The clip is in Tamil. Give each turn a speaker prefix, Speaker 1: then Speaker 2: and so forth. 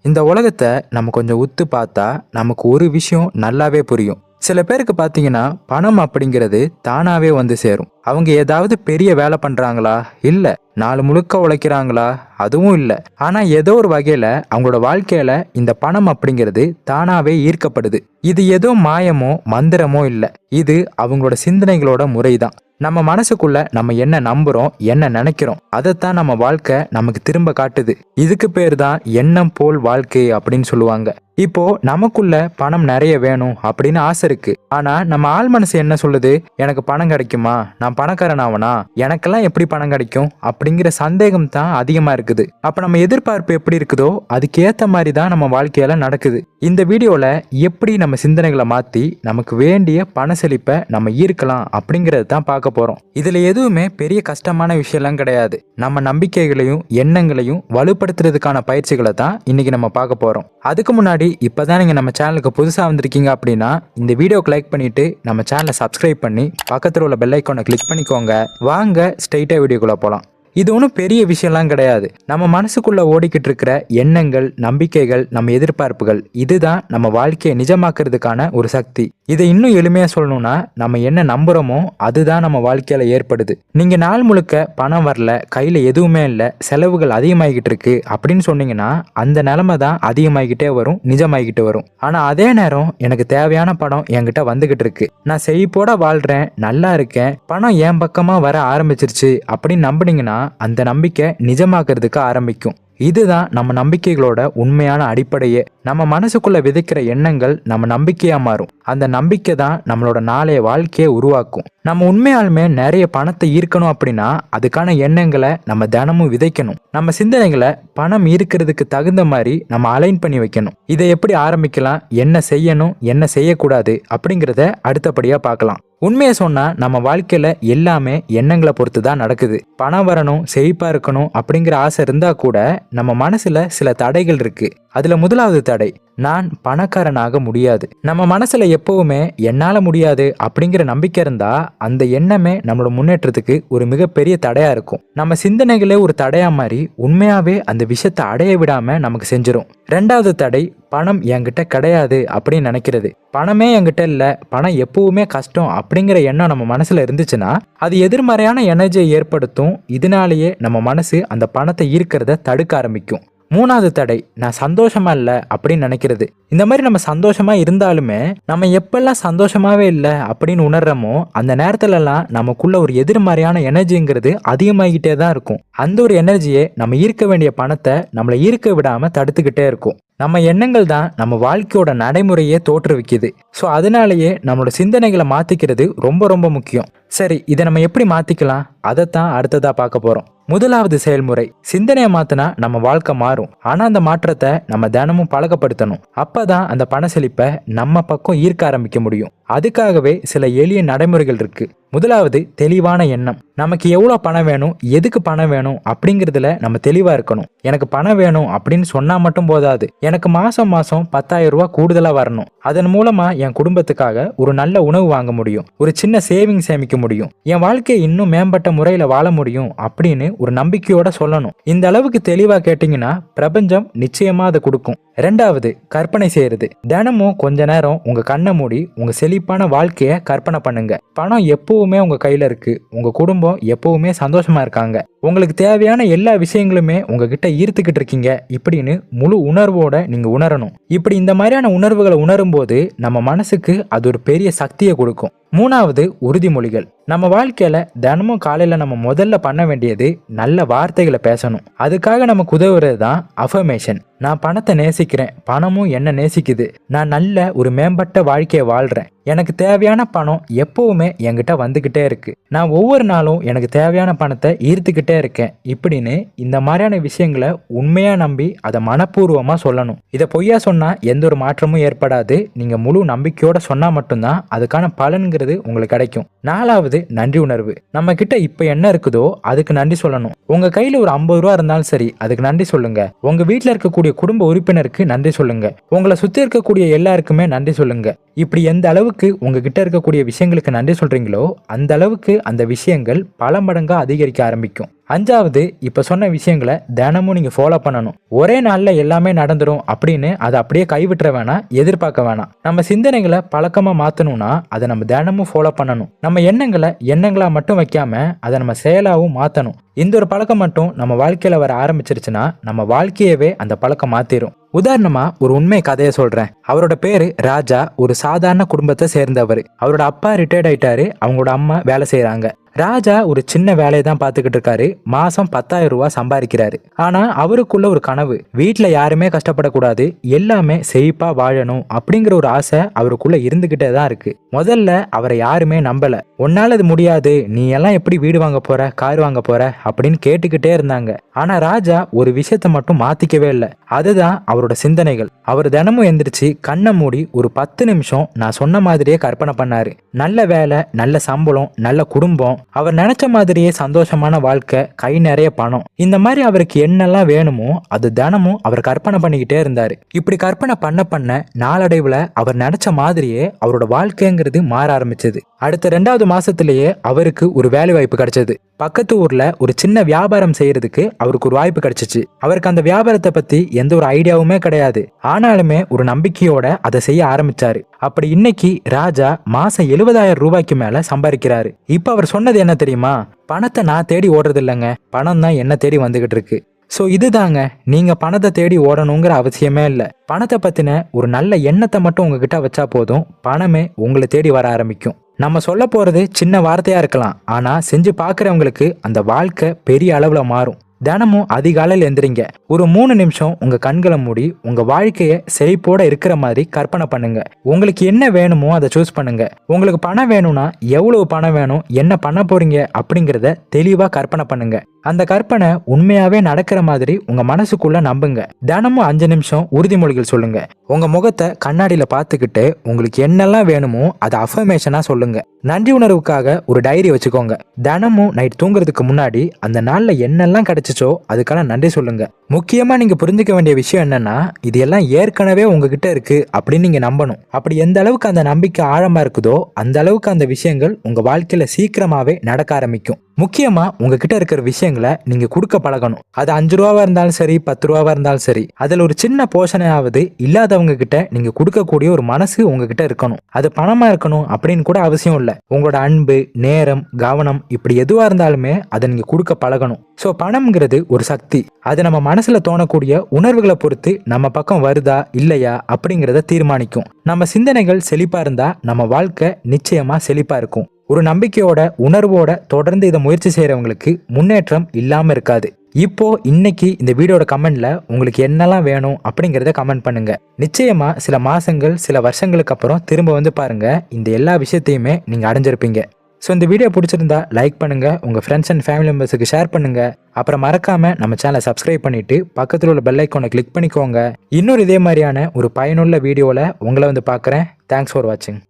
Speaker 1: இந்த உலகத்தை நம்ம கொஞ்சம் உத்து பார்த்தா நமக்கு ஒரு விஷயம் நல்லாவே புரியும். சில பேருக்கு பார்த்தீங்கன்னா பணம் அப்படிங்கிறது தானாவே வந்து சேரும். அவங்க ஏதாவது பெரிய வேலை பண்றாங்களா? இல்ல. நாலு முழுக்க உழைக்கிறாங்களா? அதுவும் இல்ல. ஆனா ஏதோ ஒரு வகையில அவங்களோட வாழ்க்கையில இந்த பணம் அப்படிங்கிறது தானாவே ஈர்க்கப்படுது. இது ஏதோ மாயமோ மந்திரமோ இல்ல. இது அவங்களோட சிந்தனைகளோட முறைதான். நம்ம மனசுக்குள்ள நம்ம என்ன நம்புறோம், என்ன நினைக்கிறோம், அதைத்தான் நம்ம வாழ்க்கை நமக்கு திரும்ப காட்டுது. இதுக்கு பேர் தான் எண்ணம் போல் வாழ்க்கை அப்படின்னு சொல்லுவாங்க. இப்போ நமக்குள்ள பணம் நிறைய வேணும் அப்படின்னு ஆசை இருக்கு. ஆனா நம்ம ஆள் மனசு என்ன சொல்லுது? எனக்கு பணம் கிடைக்குமா? நான் பணக்காரன் ஆவனா? எனக்கெல்லாம் எப்படி பணம் கிடைக்கும்? அப்படிங்கிற சந்தேகம் தான் அதிகமா இருக்குது. அப்ப நம்ம எதிர்பார்ப்பு எப்படி இருக்குதோ அதுக்கு ஏத்த மாதிரி தான் நம்ம வாழ்க்கையில நடக்குது. இந்த வீடியோல எப்படி நம்ம சிந்தனைகளை மாத்தி நமக்கு வேண்டிய பண செழிப்பை நம்ம ஈர்க்கலாம் அப்படிங்கறது தான் பார்க்க போறோம். இதுல எதுவுமே பெரிய கஷ்டமான விஷயம்லாம் கிடையாது. நம்ம நம்பிக்கைகளையும் எண்ணங்களையும் வலுப்படுத்துறதுக்கான பயிற்சிகளை தான் இன்னைக்கு நம்ம பார்க்க போறோம். அதுக்கு முன்னாடி இப்பதான் நீங்க நம்ம சேனலுக்கு புதுசா வந்திருக்கீங்க அப்படின்னா இந்த வீடியோக்கு லைக் பண்ணிட்டு நம்ம சேனலை சப்ஸ்கிரைப் பண்ணி பக்கத்துல உள்ள பெல் ஐகானை கிளிக் பண்ணிக்கோங்க. வாங்க ஸ்ட்ரைட்டா வீடியோக்குள்ள போலாம். இது ஒன்றும் பெரிய விஷயம்லாம் கிடையாது. நம்ம மனசுக்குள்ள ஓடிக்கிட்டு இருக்கிற எண்ணங்கள், நம்பிக்கைகள், நம்ம எதிர்பார்ப்புகள், இதுதான் நம்ம வாழ்க்கையை நிஜமாக்குறதுக்கான ஒரு சக்தி. இதை இன்னும் எளிமையா சொல்லணும்னா நம்ம என்ன நம்புறோமோ அதுதான் நம்ம வாழ்க்கையில ஏற்படுது. நீங்க நாள் முழுக்க பணம் வரல, கையில எதுவுமே இல்லை, செலவுகள் அதிகமாகிக்கிட்டு இருக்கு அப்படின்னு சொன்னீங்கன்னா அந்த நிலைமை தான் அதிகமாகிக்கிட்டே வரும், நிஜமாகிக்கிட்டு வரும். ஆனா அதே நேரம் எனக்கு தேவையான பணம் என்கிட்ட வந்துகிட்டு இருக்கு, நான் செழிப்போட வாழ்றேன், நல்லா இருக்கேன், பணம் என் பக்கமா வர ஆரம்பிச்சிருச்சு அப்படின்னு நம்பினீங்கன்னா அந்த நம்பிக்கை நிஜமாக்குறதுக்கு ஆரம்பிக்கும். இதுதான் நம்ம நம்பிக்கைகளோட உண்மையான அடிப்படையே. நம்ம மனசுக்குள்ள விதைக்கிற எண்ணங்கள் நம்ம நம்பிக்கையா மாறும். அந்த நம்பிக்கை தான் நம்மளோட நாளைய வாழ்க்கையை உருவாக்கும். நம்ம உண்மையாலுமே நிறைய பணத்தை ஈர்க்கணும் அப்படின்னா அதுக்கான எண்ணங்களை நம்ம தினமும் விதைக்கணும். நம்ம சிந்தனைகளை பணம் ஈர்க்கிறதுக்கு தகுந்த மாதிரி நம்ம அலைன் பண்ணி வைக்கணும். இதை எப்படி ஆரம்பிக்கலாம், என்ன செய்யணும், என்ன செய்யக்கூடாது அப்படிங்கிறத அடுத்தபடியா பார்க்கலாம். உண்மையை சொன்னா நம்ம வாழ்க்கையில எல்லாமே எண்ணங்களை பொறுத்து தான் நடக்குது. பணம் வரணும், செழிப்பா இருக்கணும் அப்படிங்கிற ஆசை இருந்தா கூட நம்ம மனசுல சில தடைகள் இருக்கு. அதுல முதலாவது தடை, நான் பணக்காரனாக முடியாது. நம்ம மனசுல எப்பவுமே என்னால முடியாது அப்படிங்கிற நம்பிக்கை இருந்தா அந்த எண்ணமே நம்மளோட முன்னேற்றத்துக்கு ஒரு மிகப்பெரிய தடையா இருக்கும். நம்ம சிந்தனைகளே ஒரு தடையா மாதிரி உண்மையாவே அந்த விஷயத்தை அடைய விடாம நமக்கு செஞ்சிடும். ரெண்டாவது தடை, பணம் என்கிட்ட கிடையாது அப்படின்னு நினைக்கிறது. பணமே என்கிட்ட இல்ல, பணம் எப்பவுமே கஷ்டம் அப்படிங்கிற எண்ணம் நம்ம மனசுல இருந்துச்சுன்னா அது எதிர்மறையான எனர்ஜியை ஏற்படுத்தும். இதனாலேயே நம்ம மனசு அந்த பணத்தை ஈர்க்கிறத தடுக்க ஆரம்பிக்கும். மூணாவது தடை, நான் சந்தோஷமா இல்ல அப்படின்னு நினைக்கிறது. இந்த மாதிரி நம்ம சந்தோஷமா இருந்தாலுமே நம்ம எப்பெல்லாம் சந்தோஷமாவே இல்லை அப்படின்னு உணர்றோமோ அந்த நேரத்துல எல்லாம் நமக்குள்ள ஒரு எதிர்மறையான எனர்ஜிங்கிறது அதிகமாகிட்டே தான் இருக்கும். அந்த ஒரு எனர்ஜியை நம்ம ஈர்க்க வேண்டிய பணத்தை நம்மளை ஈர்க்க விடாம தடுத்துக்கிட்டே இருக்கும். நம்ம எண்ணங்கள் தான் நம்ம வாழ்க்கையோட நடைமுறையே தோற்றுவிக்குது. ஸோ அதனாலேயே நம்மளோட சிந்தனைகளை மாத்திக்கிறது ரொம்ப ரொம்ப முக்கியம். சரி, இதை நம்ம எப்படி மாத்திக்கலாம், அதைத்தான் அடுத்ததா பார்க்க போறோம். முதலாவது செயல்முறை, சிந்தனையை மாத்தினா நம்ம வாழ்க்கை மாறும். ஆனா அந்த மாற்றத்தை நம்ம தினமும் பழக்கப்படுத்தணும். அப்பதான் அந்த பண செழிப்பை நம்ம பக்கம் ஈர்க்க ஆரம்பிக்க முடியும். அதுக்காகவே சில எளிய நடைமுறைகள் இருக்கு. முதலாவது, தெளிவான எண்ணம். நமக்கு எவ்வளோ பணம் வேணும், எதுக்கு பணம் வேணும் அப்படிங்கிறதுல நம்ம தெளிவா இருக்கணும். எனக்கு பணம் வேணும் அப்படின்னு சொன்னா மட்டும் போதாது. எனக்கு மாசம் 10,000 ரூபாய் கூடுதலா வரணும். அதன் மூலமா என் குடும்பத்துக்காக ஒரு நல்ல உணவு வாங்க முடியும், ஒரு சின்ன சேவிங் சேமிக்க முடியும், என் வாழ்க்கையை இன்னும் மேம்பட்ட முறையில வாழ முடியும் அப்படின்னு ஒரு நம்பிக்கையோட சொல்லணும். இந்த அளவுக்கு தெளிவா கேட்டீங்கன்னா பிரபஞ்சம் நிச்சயமா அதை கொடுக்கும். ரெண்டாவது, கற்பனை செய்யறது. தினமும் கொஞ்ச நேரம் உங்க கண்ணை மூடி உங்க செழிப்பான வாழ்க்கைய கற்பனை பண்ணுங்க. பணம் எப்பவுமே உங்க கையில இருக்கு, உங்க குடும்பம் எப்பவுமே சந்தோஷமா இருக்காங்க, உங்களுக்கு தேவையான எல்லா விஷயங்களுமே உங்ககிட்ட ஈர்த்துக்கிட்டு இருக்கீங்க இப்படின்னு முழு உணர்வோட நீங்க உணரணும். இப்படி இந்த மாதிரியான உணர்வுகளை உணரும் போது நம்ம மனசுக்கு அது ஒரு பெரிய சக்தியை கொடுக்கும். மூணாவது, உறுதிமொழிகள். நம்ம வாழ்க்கையில தினமும் காலையில நம்ம முதல்ல பண்ண வேண்டியது நல்ல வார்த்தைகளை பேசணும். அதுக்காக நமக்கு உதவுறது தான் அஃபர்மேஷன். நான் பணத்தை நேசிக்கிறேன், பணமும் என்ன நேசிக்குது, நான் நல்ல ஒரு மேம்பட்ட வாழ்க்கையை வாழ்றேன், எனக்கு தேவையான பணம் எப்பவுமே என்கிட்ட வந்துகிட்டே இருக்கு, நான் ஒவ்வொரு நாளும் எனக்கு தேவையான பணத்தை ஈர்த்துக்கிட்டே இருக்கேன் இப்படின்னு இந்த மாதிரியான விஷயங்களை உண்மையா நம்பி அதை மனப்பூர்வமா சொல்லணும். இதை பொய்யா சொன்னா எந்த ஒரு மாற்றமும் ஏற்படாது. நீங்க முழு நம்பிக்கையோட சொன்னா மட்டும்தான் அதுக்கான பலன்கிறது உங்களுக்கு கிடைக்கும். நாலாவது, நன்றி உணர்வு. நம்ம கிட்ட இப்ப என்ன இருக்குதோ அதுக்கு நன்றி சொல்லணும். உங்க கையில ஒரு 50 ரூபா இருந்தாலும் சரி அதுக்கு நன்றி சொல்லுங்க. உங்க வீட்டுல இருக்கக்கூடிய குடும்ப உறுப்பினருக்கு நன்றி சொல்லுங்க. உங்களை சுத்தி இருக்கக்கூடிய எல்லாருக்குமே நன்றி சொல்லுங்க. இப்படி எந்த அளவுக்கு உங்ககிட்ட இருக்கக்கூடிய விஷயங்களுக்கு நன்றி சொல்றீங்களோ அந்த அளவுக்கு அந்த விஷயங்கள் பல மடங்கா அதிகரிக்க ஆரம்பிக்கும். 5வது, இப்ப சொன்ன விஷயங்களை தினமும் நீங்க ஃபாலோ பண்ணணும். ஒரே நாள்ல எல்லாமே நடந்துரும் அப்படின்னு அதை அப்படியே கைவிட்டுற வேணாம், எதிர்பார்க்க வேணாம். நம்ம சிந்தனைகளை பழக்கமா மாத்தணும்னா அதை நம்ம தினமும் ஃபாலோ பண்ணணும். நம்ம எண்ணங்களை எண்ணங்களா மட்டும் வைக்காம அதை நம்ம செயலாவும் மாத்தணும். இந்த ஒரு பழக்கம் மட்டும் நம்ம வாழ்க்கையில வர ஆரம்பிச்சிருச்சுன்னா நம்ம வாழ்க்கையவே அந்த பழக்கம் மாத்திரும். உதாரணமா ஒரு உண்மை கதையை சொல்றேன். அவரோட பேரு ராஜா. ஒரு சாதாரண குடும்பத்தை சேர்ந்தவர். அவரோட அப்பா ரிட்டையர்ட் ஆயிட்டாரு, அவங்களோட அம்மா வேலை செய்யறாங்க. ராஜா ஒரு சின்ன வேலையை தான் பார்த்துக்கிட்டு இருக்காரு. மாசம் 10,000 ரூபாய் சம்பாதிக்கிறாரு. ஆனா அவருக்குள்ள ஒரு கனவு, வீட்டுல யாருமே கஷ்டப்படக்கூடாது, எல்லாமே செழிப்பா வாழணும் அப்படிங்கிற ஒரு ஆசை அவருக்குள்ள இருந்துகிட்டே தான் இருக்கு. முதல்ல அவரை யாருமே நம்பல. உன்னால அது முடியாது, நீ எல்லாம் எப்படி வீடு வாங்க போற, கார் வாங்க போற அப்படின்னு கேட்டுக்கிட்டே இருந்தாங்க. ஆனா ராஜா ஒரு விஷயத்த மட்டும் மாத்திக்கவே இல்லை. அதுதான் அவரோட சிந்தனைகள். அவர் தினமும் எந்திரிச்சு கண்ணை மூடி ஒரு 10 நிமிஷம் நான் சொன்ன மாதிரியே கற்பனை பண்ணாரு. நல்ல வேலை, நல்ல சம்பளம், நல்ல குடும்பம், அவர் நினைச்ச மாதிரியே சந்தோஷமான வாழ்க்கை, கை நிறைய பணம், இந்த மாதிரி அவருக்கு என்னெல்லாம் வேணுமோ அது தினமும் அவர் கற்பனை பண்ணிக்கிட்டே இருந்தாரு. இப்படி கற்பனை பண்ண பண்ண நாளடைவுல அவர் நினைச்ச மாதிரியே அவரோட வாழ்க்கைங்கிறது மாற ஆரம்பிச்சது. அடுத்த 2வது மாசத்திலேயே அவருக்கு ஒரு வேலை வாய்ப்பு கிடைச்சது. பக்கத்து ஊர்ல ஒரு சின்ன வியாபாரம் செய்யறதுக்கு அவருக்கு ஒரு வாய்ப்பு கிடைச்சிச்சு. அவருக்கு அந்த வியாபாரத்தை பத்தி எந்த ஒரு ஐடியாவுமே கிடையாது. ஆனாலுமே ஒரு நம்பிக்கையோட அதை செய்ய ஆரம்பிச்சாரு. அப்படி இன்னைக்கு ராஜா மாசம் 70,000 ரூபாய்க்கு மேல சம்பாதிக்கிறாரு. இப்ப அவர் சொன்னது என்ன தெரியுமா? பணத்தை நான் தேடி ஓடுறது இல்லைங்க, பணம் தான் என்ன தேடி வந்துகிட்டு இருக்கு. ஸோ இதுதாங்க, நீங்க பணத்தை தேடி ஓடணுங்கிற அவசியமே இல்லை. பணத்தை பத்தின ஒரு நல்ல எண்ணத்தை மட்டும் உங்ககிட்ட வச்சா போதும், பணமே உங்களை தேடி வர ஆரம்பிக்கும். நம்ம சொல்ல போறது சின்ன வார்த்தையா இருக்கலாம், ஆனா செஞ்சு பார்க்கறவங்களுக்கு அந்த வாழ்க்கை பெரிய அளவுல மாறும். தினமும் அதிகாலையில் எந்திரிங்க. ஒரு 3 நிமிஷம் உங்க கண்களை மூடி உங்க வாழ்க்கைய செழிப்போட இருக்கிற மாதிரி கற்பனை பண்ணுங்க. உங்களுக்கு என்ன வேணுமோ அதை சூஸ் பண்ணுங்க. உங்களுக்கு பணம் வேணும்னா எவ்வளவு பணம் வேணும், என்ன பண்ண போறீங்க அப்படிங்கிறத தெளிவா கற்பனை பண்ணுங்க. அந்த கற்பனை உண்மையாவே நடக்கிற மாதிரி உங்க மனசுக்குள்ள நம்புங்க. தினமும் 5 நிமிஷம் உறுதிமொழிகள் சொல்லுங்க. உங்க முகத்தை கண்ணாடியில பார்த்துக்கிட்டு உங்களுக்கு என்னெல்லாம் வேணுமோ அதை அஃபர்மேஷனா சொல்லுங்க. நன்றி உணர்வுக்காக ஒரு டைரி வச்சுக்கோங்க. தினமும் நைட் தூங்குறதுக்கு முன்னாடி அந்த நாள்ல என்னெல்லாம் கிடைச்சிச்சோ அதுக்கான நன்றி சொல்லுங்க. முக்கியமா நீங்க புரிஞ்சுக்க வேண்டிய விஷயம் என்னன்னா, இது எல்லாம் ஏற்கனவே உங்ககிட்ட இருக்கு அப்படின்னு நீங்க நம்பணும். அப்படி எந்த அளவுக்கு அந்த நம்பிக்கை ஆழமா இருக்குதோ அந்த அளவுக்கு அந்த விஷயங்கள் உங்க வாழ்க்கையில சீக்கிரமாவே நடக்க ஆரம்பிக்கும். முக்கியமா உங்ககிட்ட இருக்கிற விஷயங்களை நீங்க கொடுக்க பழகணும். அது 5 ரூபாவா இருந்தாலும் சரி, 10 ரூபாவா இருந்தாலும் சரி, அதுல ஒரு சின்ன போஷனையாவது இல்லாதவங்க கிட்ட நீங்க கொடுக்கக்கூடிய ஒரு மனசு உங்ககிட்ட இருக்கணும். அது பணமா இருக்கணும் அப்படின்னு கூட அவசியம் இல்லை. உங்களோட அன்பு, நேரம், கவனம், இப்படி எதுவா இருந்தாலுமே அதை நீங்க கொடுக்க பழகணும். ஸோ பணம்ங்கிறது ஒரு சக்தி. அது நம்ம மனசுல தோணக்கூடிய உணர்வுகளை பொறுத்து நம்ம பக்கம் வருதா இல்லையா அப்படிங்கிறத தீர்மானிக்கும். நம்ம சிந்தனைகள் செழிப்பா இருந்தா நம்ம வாழ்க்கை நிச்சயமா செழிப்பா இருக்கும். ஒரு நம்பிக்கையோட உணர்வோட தொடர்ந்து இதை முயற்சி செய்யறவங்களுக்கு முன்னேற்றம் இல்லாம இருக்காது. இப்போ இன்னைக்கு இந்த வீடியோட கமெண்ட்ல உங்களுக்கு என்னெல்லாம் வேணும் அப்படிங்கிறத கமெண்ட் பண்ணுங்க. நிச்சயமா சில மாசங்கள், சில வருஷங்களுக்கு அப்புறம் திரும்ப வந்து பாருங்க, இந்த எல்லா விஷயத்தையுமே நீங்க அடைஞ்சிருப்பீங்க. ஸோ இந்த வீடியோ பிடிச்சிருந்தா லைக் பண்ணுங்க, உங்க ஃப்ரெண்ட்ஸ் அண்ட் ஃபேமிலி மெம்பர்ஸுக்கு ஷேர் பண்ணுங்க. அப்புறம் மறக்காம நம்ம சேனலை சப்ஸ்கிரைப் பண்ணிட்டு பக்கத்தில் உள்ள பெல் ஐக்கானை கிளிக் பண்ணிக்கோங்க. இன்னொரு இதே மாதிரியான ஒரு பயனுள்ள வீடியோவில் உங்களை வந்து பார்க்குறேன். தேங்க்ஸ் ஃபார் வாட்சிங்.